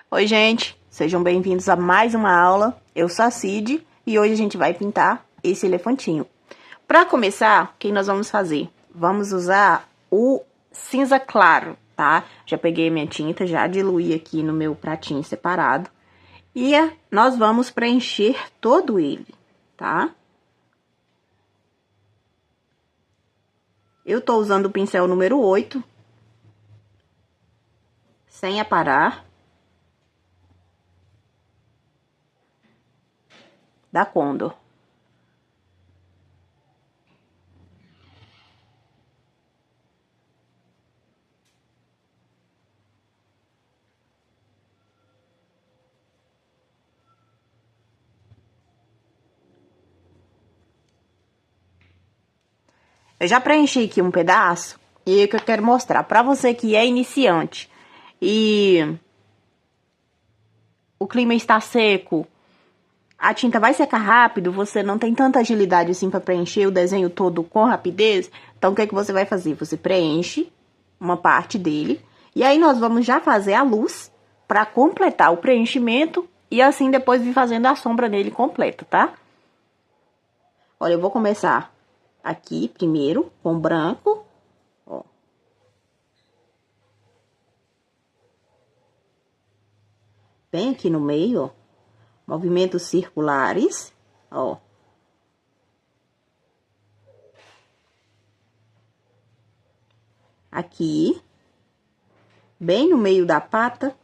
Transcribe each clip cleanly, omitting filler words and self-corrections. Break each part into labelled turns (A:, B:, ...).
A: Oi, gente, sejam bem-vindos a mais uma aula. Eu sou a Cid e hoje a gente vai pintar esse elefantinho. Para começar, o que nós vamos fazer? Vamos usar o cinza claro, tá? Já peguei minha tinta, já diluí aqui no meu pratinho separado. E nós vamos preencher todo ele, tá? Eu tô usando o pincel número 8, sem aparar, da Condor. Eu já preenchi aqui um pedaço e o que eu quero mostrar para você que é iniciante e o clima está seco, a tinta vai secar rápido, você não tem tanta agilidade assim para preencher o desenho todo com rapidez. Então, o que é que você vai fazer? Você preenche uma parte dele e aí nós vamos já fazer a luz para completar o preenchimento e assim depois vir fazendo a sombra nele completa, tá? Olha, eu vou começar aqui primeiro com branco, ó. Bem aqui no meio, ó. Movimentos circulares, ó. Aqui, bem no meio da pata.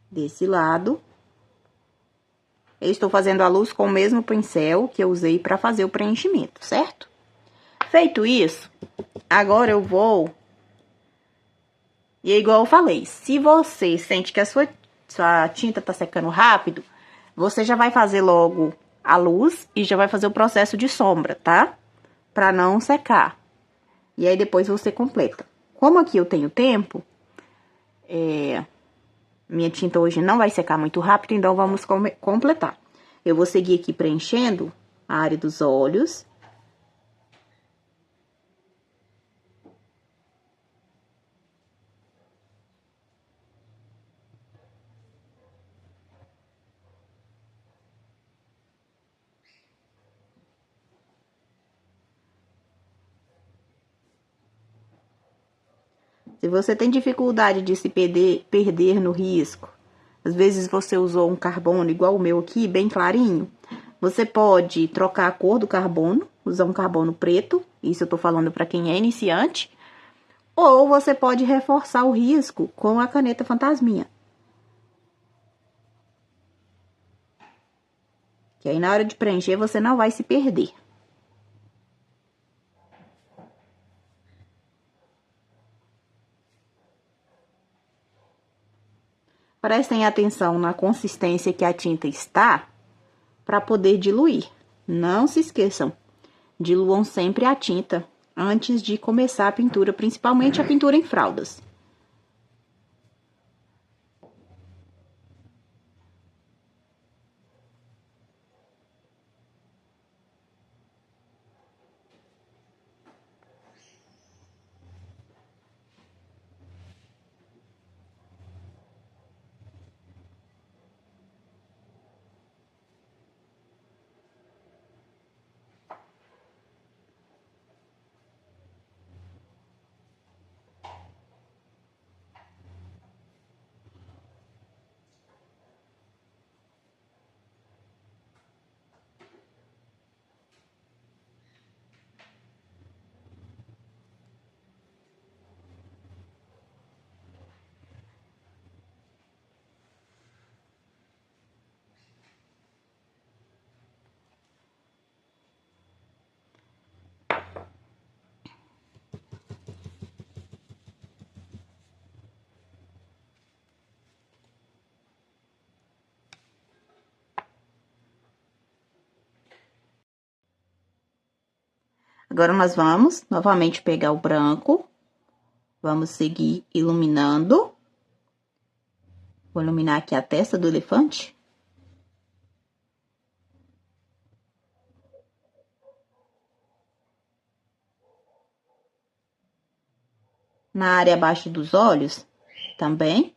A: Desse lado. Eu estou fazendo a luz com o mesmo pincel que eu usei para fazer o preenchimento, certo? Feito isso, agora eu vou... E é igual eu falei, se você sente que a sua tinta tá secando rápido, você já vai fazer logo a luz e já vai fazer o processo de sombra, tá? Pra não secar. E aí depois você completa. Como aqui eu tenho tempo, minha tinta hoje não vai secar muito rápido, então vamos completar. Eu vou seguir aqui preenchendo a área dos olhos. Se você tem dificuldade de se perder no risco, às vezes você usou um carbono igual o meu aqui, bem clarinho, você pode trocar a cor do carbono, usar um carbono preto, isso eu tô falando para quem é iniciante, ou você pode reforçar o risco com a caneta fantasminha. Que aí na hora de preencher você não vai se perder. Prestem atenção na consistência que a tinta está para poder diluir. Não se esqueçam, diluam sempre a tinta antes de começar a pintura, principalmente a pintura em fraldas. Agora, nós vamos novamente pegar o branco, vamos seguir iluminando. Vou iluminar aqui a testa do elefante. na área abaixo dos olhos também.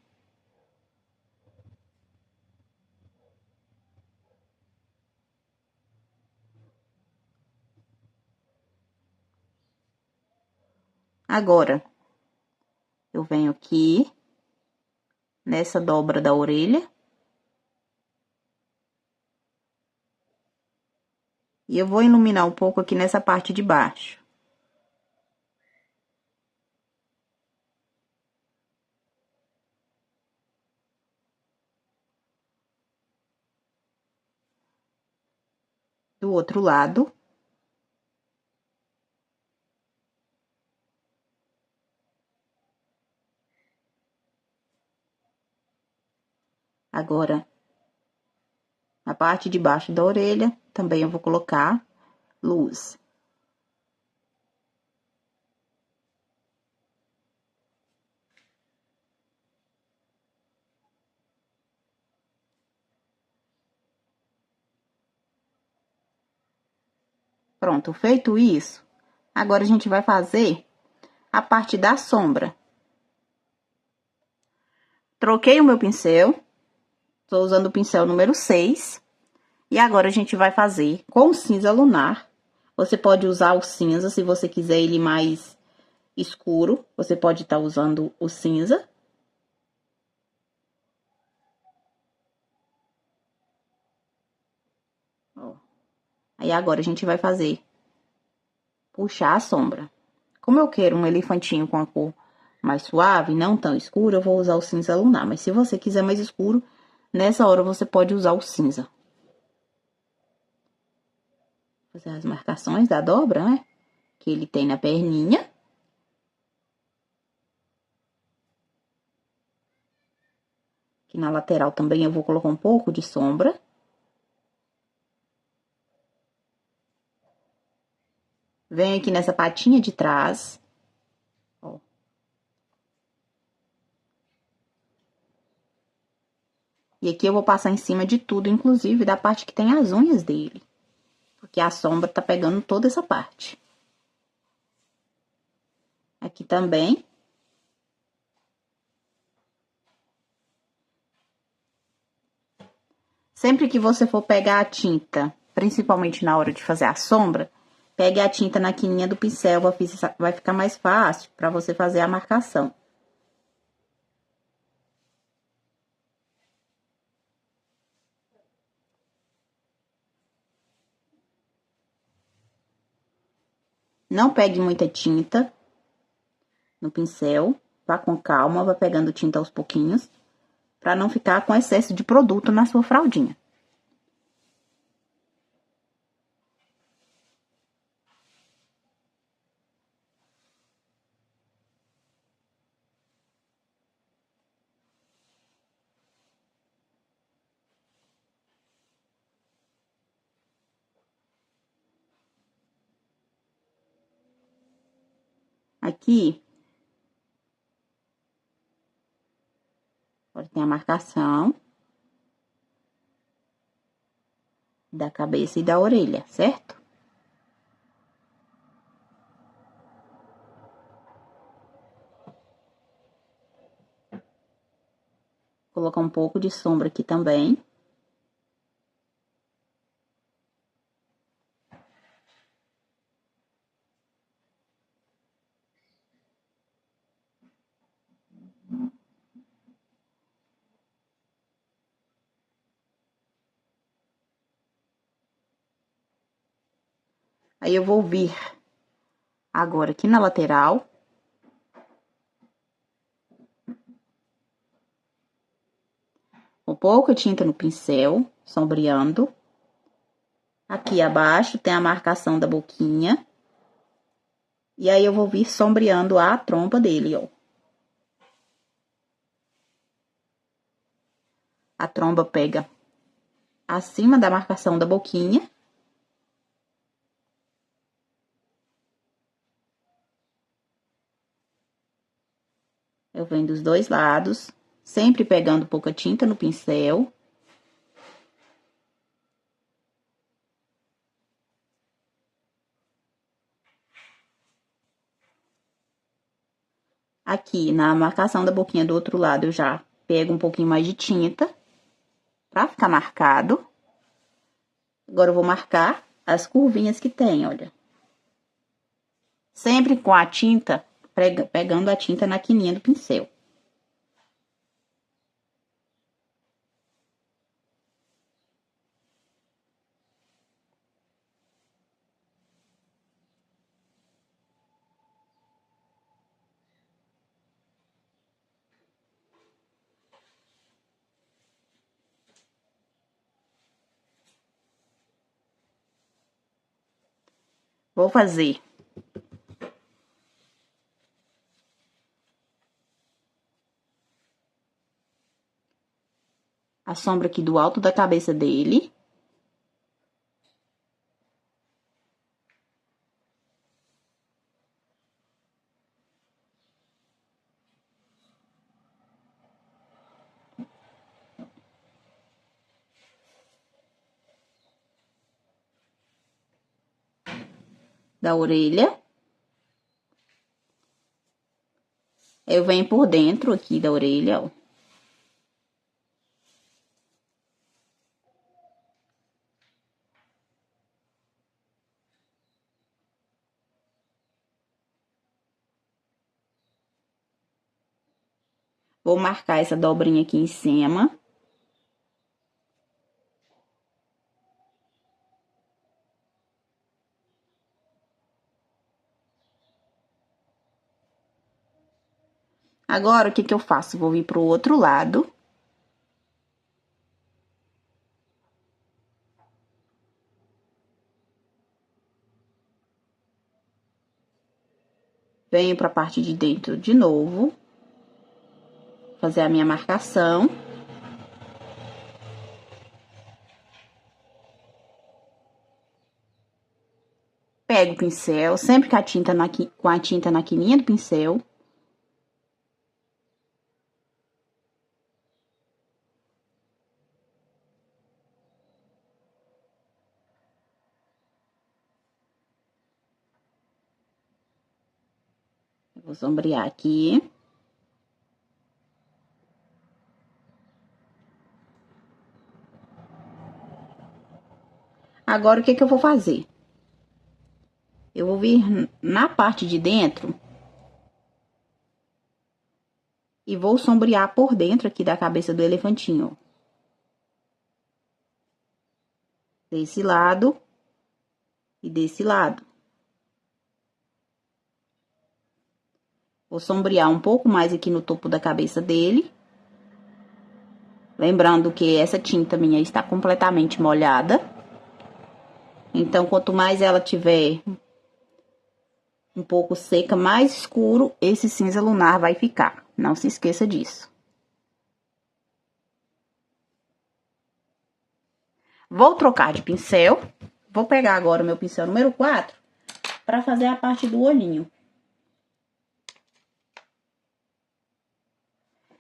A: Agora, eu venho aqui nessa dobra da orelha. E eu vou iluminar um pouco aqui nessa parte de baixo. Do outro lado. Agora, na parte de baixo da orelha, também eu vou colocar luz. Pronto, feito isso, agora a gente vai fazer a parte da sombra. Troquei o meu pincel, tô usando o pincel número 6. E agora a gente vai fazer com o cinza lunar. Você pode usar o cinza, se você quiser ele mais escuro, você pode estar usando o cinza. Ó. Aí agora a gente vai fazer, puxar a sombra. Como eu quero um elefantinho com a cor mais suave, não tão escuro, eu vou usar o cinza lunar. Mas se você quiser mais escuro, nessa hora você pode usar o cinza. Fazer as marcações da dobra, né? Que ele tem na perninha. Aqui na lateral também eu vou colocar um pouco de sombra. Venho aqui nessa patinha de trás. Ó. E aqui eu vou passar em cima de tudo, inclusive da parte que tem as unhas dele. Porque a sombra tá pegando toda essa parte. Aqui também. Sempre que você for pegar a tinta, principalmente na hora de fazer a sombra, pegue a tinta na quininha do pincel, vai ficar mais fácil para você fazer a marcação. Não pegue muita tinta no pincel, vá com calma, vá pegando tinta aos pouquinhos, para não ficar com excesso de produto na sua fraldinha. Aqui, agora tem a marcação da cabeça e da orelha, certo? Vou colocar um pouco de sombra aqui também. Aí eu vou vir agora aqui na lateral. Com pouca tinta no pincel, sombreando. Aqui abaixo tem a marcação da boquinha. E aí eu vou vir sombreando a trompa dele, ó. A tromba pega acima da marcação da boquinha. Eu venho dos dois lados, sempre pegando pouca tinta no pincel. Aqui, na marcação da boquinha do outro lado, eu já pego um pouquinho mais de tinta pra ficar marcado. Agora, eu vou marcar as curvinhas que tem, olha. Sempre com a tinta, pegando a tinta na quininha do pincel. Vou fazer a sombra aqui do alto da cabeça dele. Da orelha. Eu venho por dentro aqui da orelha, ó. Vou marcar essa dobrinha aqui em cima. Agora, o que que eu faço? Vou vir pro outro lado. Venho pra parte de dentro de novo. Fazer a minha marcação. Pego o pincel, sempre com a tinta na quininha do pincel. Vou sombrear aqui. Agora, o que que eu vou fazer? Eu vou vir na parte de dentro e vou sombrear por dentro aqui da cabeça do elefantinho, ó. Desse lado e desse lado. Vou sombrear um pouco mais aqui no topo da cabeça dele. Lembrando que essa tinta minha está completamente molhada. Então, quanto mais ela tiver um pouco seca, mais escuro esse cinza lunar vai ficar. Não se esqueça disso. Vou trocar de pincel. Vou pegar agora o meu pincel número 4 para fazer a parte do olhinho.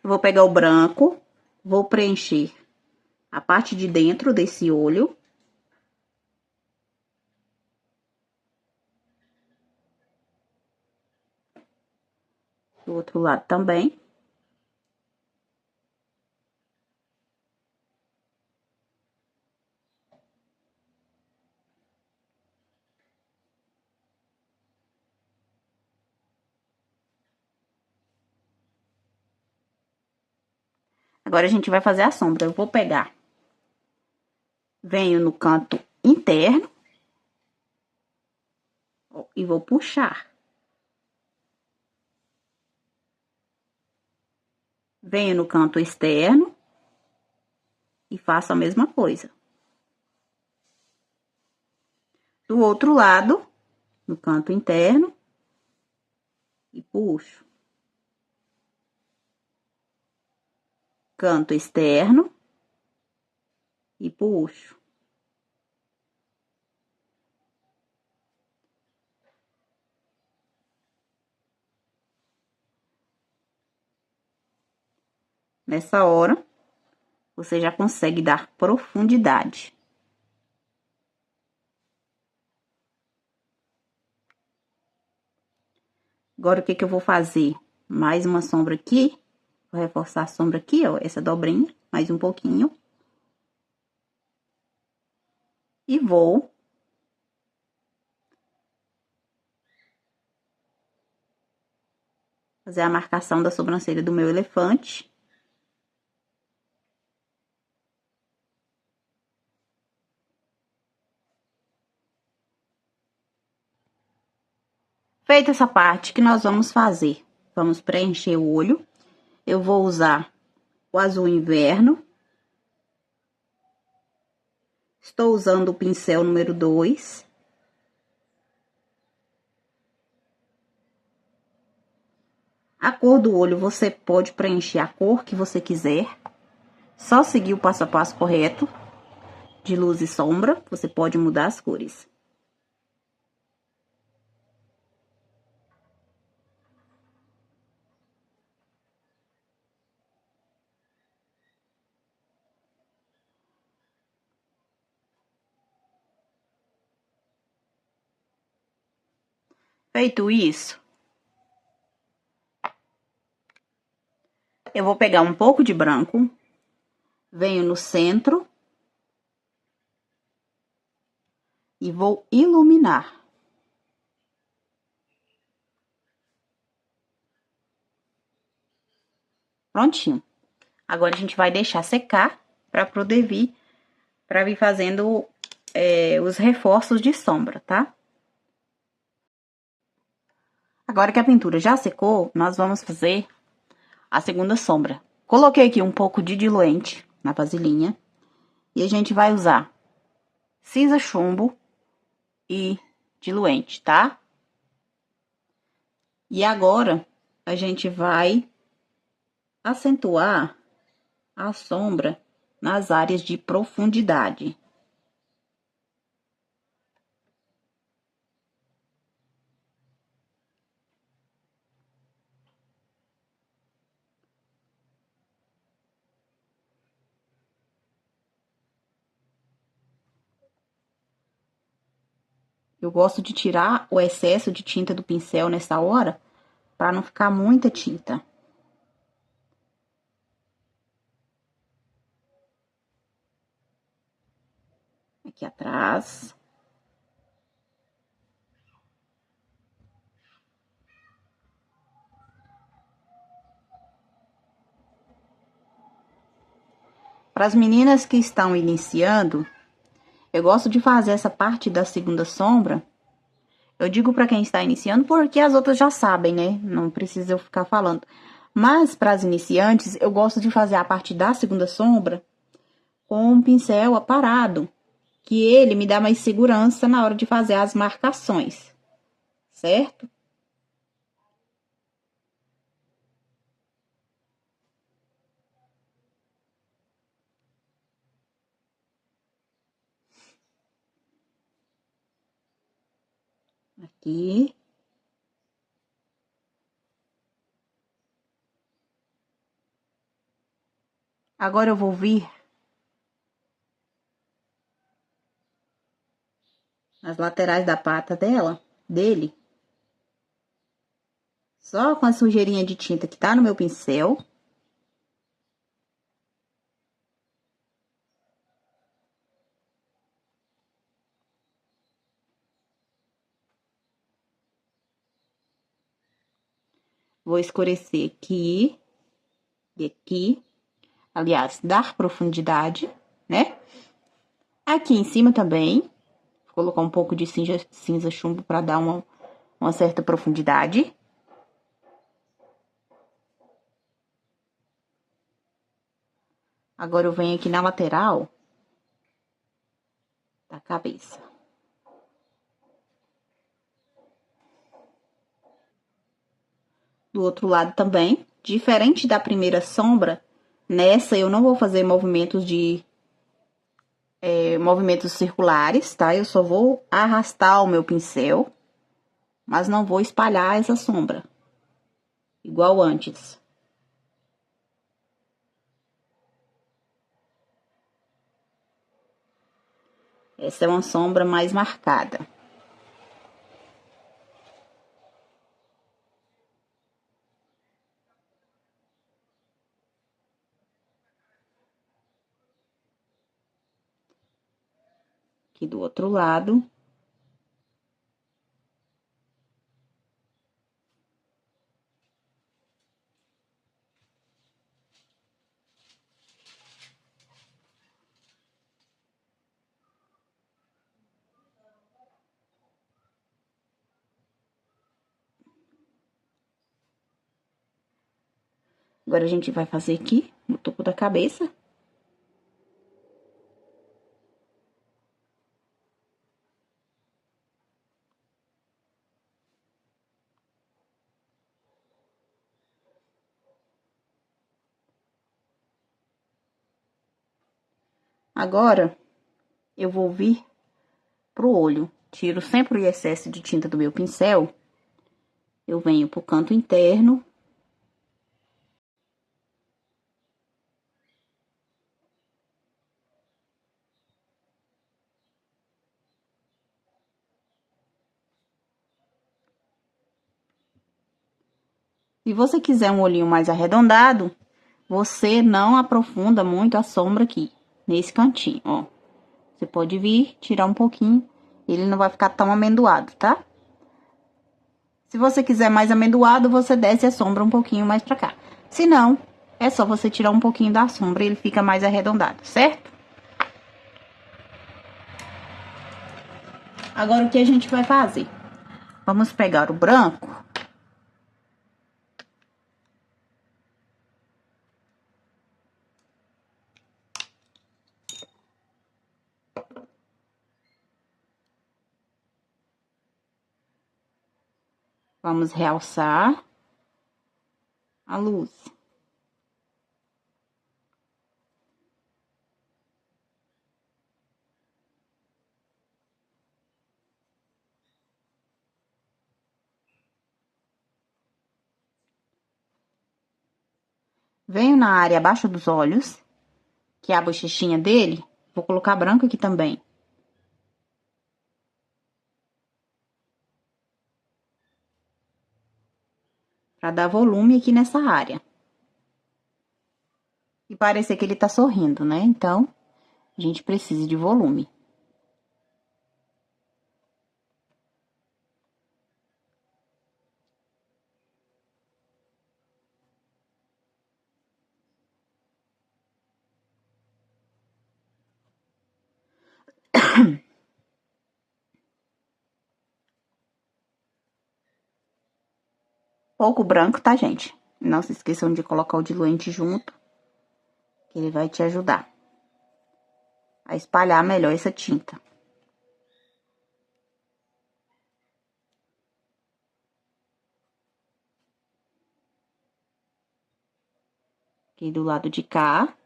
A: Vou pegar o branco, vou preencher a parte de dentro desse olho. Do outro lado também. Agora, a gente vai fazer a sombra. Eu vou pegar. Venho no canto interno. E vou puxar. Venho no canto externo. E faço a mesma coisa. Do outro lado, no canto interno. E puxo. Canto externo. E puxo. Nessa hora, você já consegue dar profundidade. Agora, o que que eu vou fazer?
B: mais uma sombra aqui. Vou reforçar a sombra aqui, ó, essa dobrinha, mais um pouquinho. E vou fazer a marcação da sobrancelha do meu elefante. Feita essa parte, que nós vamos fazer? Vamos preencher o olho. Eu vou usar o azul inverno. Estou usando o pincel número 2. A cor do olho, você pode preencher a cor que você quiser. Só seguir o passo a passo correto. De luz e sombra, você pode mudar as cores. Feito isso, eu vou pegar um pouco de branco, venho no centro e vou iluminar. Prontinho. Agora, a gente vai deixar secar para poder vir fazendo os reforços de sombra, tá? Agora que a pintura já secou, nós vamos fazer a segunda sombra. Coloquei aqui um pouco de diluente na vasilhinha. E a gente vai usar cinza chumbo e diluente, tá? E agora, a gente vai acentuar a sombra nas áreas de profundidade. Eu gosto de tirar o excesso de tinta do pincel nessa hora, para não ficar muita tinta. Aqui atrás. Para as meninas que estão iniciando, eu gosto de fazer essa parte da segunda sombra. Eu digo para quem está iniciando porque as outras já sabem, né? Não precisa eu ficar falando. Mas para as iniciantes, eu gosto de fazer a parte da segunda sombra com um pincel aparado, que ele me dá mais segurança na hora de fazer as marcações, certo? Aqui. Agora eu vou vir nas laterais da pata dele. Só com a sujeirinha de tinta que tá no meu pincel. Vou escurecer aqui e aqui. Aliás, dar profundidade, né? Aqui em cima também. Vou colocar um pouco de cinza chumbo para dar uma certa profundidade. Agora, eu venho aqui na lateral da cabeça. Do outro lado também, diferente da primeira sombra, nessa eu não vou fazer movimentos movimentos circulares, tá? Eu só vou arrastar o meu pincel, mas não vou espalhar essa sombra, igual antes. Essa é uma sombra mais marcada. Aqui do outro lado. Agora, a gente vai fazer aqui, no topo da cabeça. Agora, eu vou vir pro olho. Tiro sempre o excesso de tinta do meu pincel. Eu venho pro canto interno. Se você quiser um olhinho mais arredondado, você não aprofunda muito a sombra aqui, nesse cantinho, ó. Você pode vir, tirar um pouquinho, ele não vai ficar tão amendoado, tá? Se você quiser mais amendoado, você desce a sombra um pouquinho mais pra cá. Se não, é só você tirar um pouquinho da sombra e ele fica mais arredondado, certo? Agora, o que a gente vai fazer? Vamos pegar o branco. Vamos realçar a luz. Venho na área abaixo dos olhos, que é a bochechinha dele. Vou colocar branco aqui também. Pra dar volume aqui nessa área. E parecer que ele tá sorrindo, né? Então, a gente precisa de volume. Pouco branco, tá, gente? Não se esqueçam de colocar o diluente junto, que ele vai te ajudar a espalhar melhor essa tinta. Aqui do lado de cá.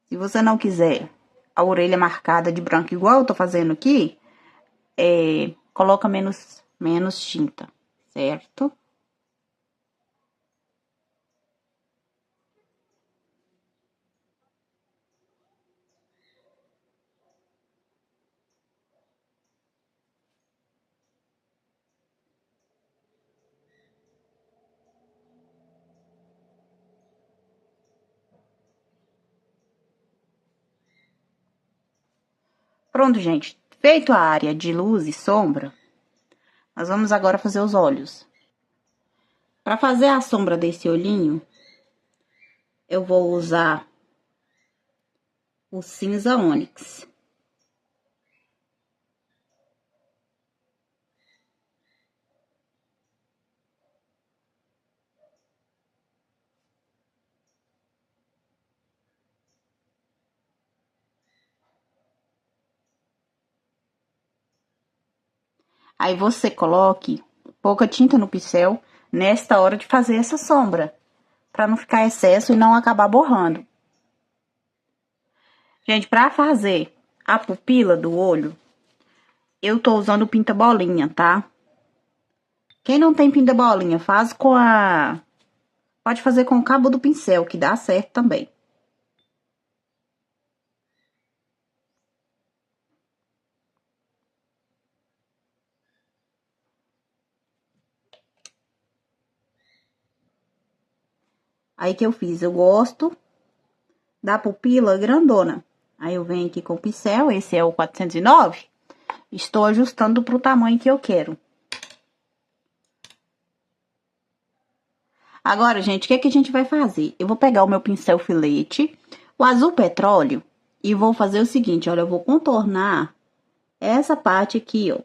B: Se você não quiser a orelha marcada de branco igual eu tô fazendo aqui, coloca menos tinta, certo? Pronto, gente. Feito a área de luz e sombra, nós vamos agora fazer os olhos. Para fazer a sombra desse olhinho, eu vou usar o cinza ônix. Aí, você coloque pouca tinta no pincel nesta hora de fazer essa sombra, para não ficar excesso e não acabar borrando. Gente, para fazer a pupila do olho, eu tô usando o pinta-bolinha, tá? Quem não tem pinta-bolinha, faz com a Pode fazer com o cabo do pincel, que dá certo também. Aí, que eu fiz? Eu gosto da pupila grandona. Aí, eu venho aqui com o pincel, esse é o 409. Estou ajustando pro tamanho que eu quero. Agora, gente, o que é que a gente vai fazer? Eu vou pegar o meu pincel filete, o azul petróleo, e vou fazer o seguinte, olha, eu vou contornar essa parte aqui, ó.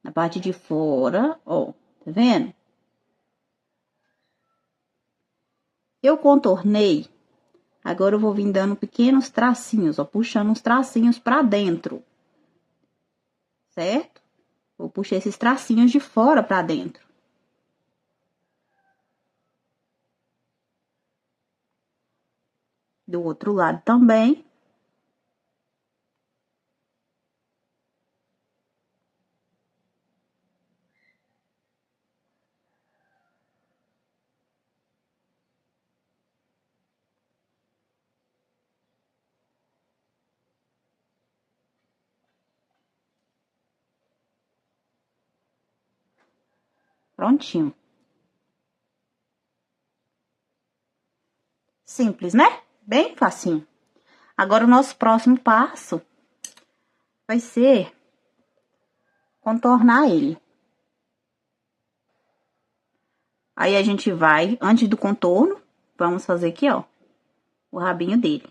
B: Na parte de fora, ó, tá vendo? Eu contornei, agora eu vou vir dando pequenos tracinhos, ó, puxando os tracinhos pra dentro, certo? Vou puxar esses tracinhos de fora pra dentro. Do outro lado também. Prontinho. Simples, né? Bem facinho. Agora, o nosso próximo passo vai ser contornar ele. Aí, a gente vai, antes do contorno, vamos fazer aqui, ó, o rabinho dele.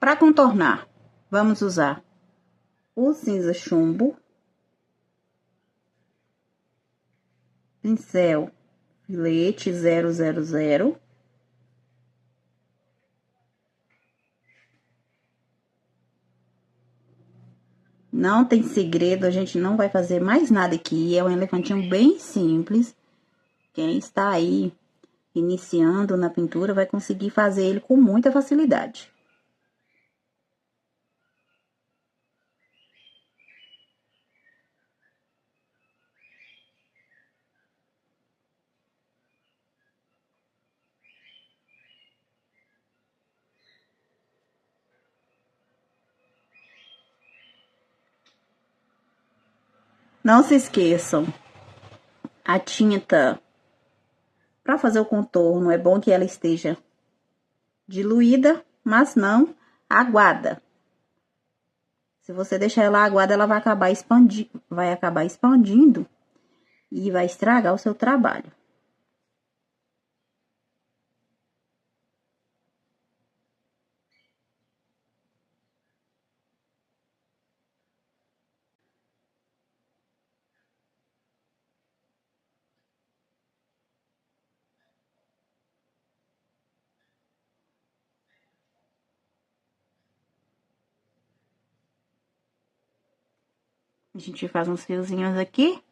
B: Para contornar, vamos usar o cinza chumbo, pincel filete 000. Não tem segredo, a gente não vai fazer mais nada aqui, é um elefantinho bem simples. Quem está aí iniciando na pintura vai conseguir fazer ele com muita facilidade. Não se esqueçam, a tinta para fazer o contorno é bom que ela esteja diluída, mas não aguada. Se você deixar ela aguada, ela vai acabar expandindo e vai estragar o seu trabalho. A gente faz uns fiozinhos aqui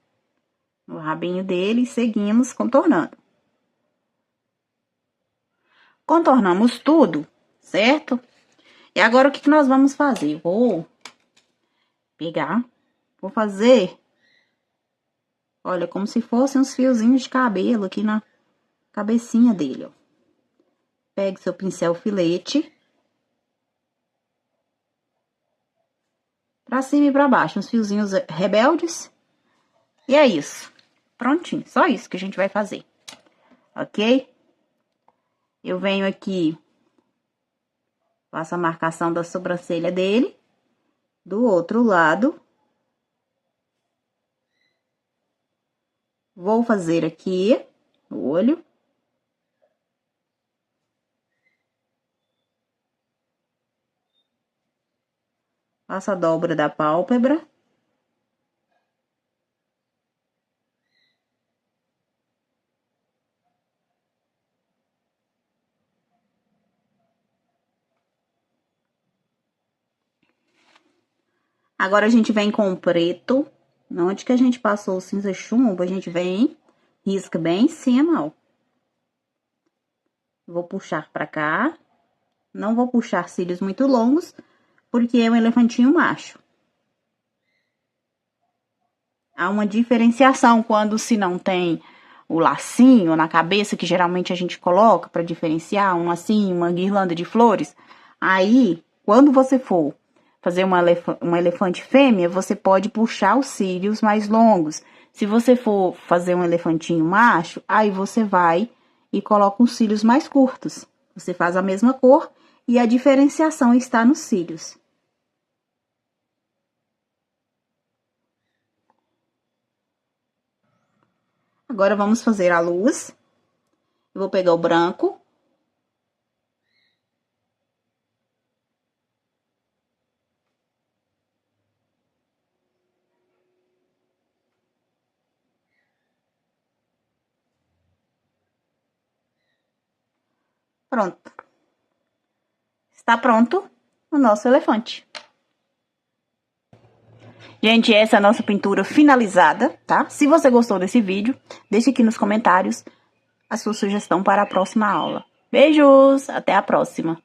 B: no rabinho dele e seguimos contornando. Contornamos tudo, certo? E agora, o que nós vamos fazer? Vou pegar, vou fazer, olha, como se fossem uns fiozinhos de cabelo aqui na cabecinha dele, ó. Pegue seu pincel filete. Pra cima e pra baixo, uns fiozinhos rebeldes. E é isso. Prontinho, só isso que a gente vai fazer. Ok? Eu venho aqui, faço a marcação da sobrancelha dele. Do outro lado. Vou fazer aqui o olho. Faço a dobra da pálpebra. Agora, a gente vem com o preto. Onde que a gente passou o cinza chumbo, a gente vem, risca bem em cima, ó. Vou puxar pra cá. Não vou puxar cílios muito longos, porque é um elefantinho macho. há uma diferenciação quando se não tem o lacinho na cabeça, que geralmente a gente coloca para diferenciar, um lacinho, uma guirlanda de flores. Aí, quando você for fazer uma elefante fêmea, você pode puxar os cílios mais longos. Se você for fazer um elefantinho macho, aí você vai e coloca os cílios mais curtos. Você faz a mesma cor e a diferenciação está nos cílios. Agora, vamos fazer a luz. Eu vou pegar o branco. Pronto. Está pronto o nosso elefante. Gente, essa é a nossa pintura finalizada, tá? Se você gostou desse vídeo, deixe aqui nos comentários a sua sugestão para a próxima aula. Beijos! Até a próxima!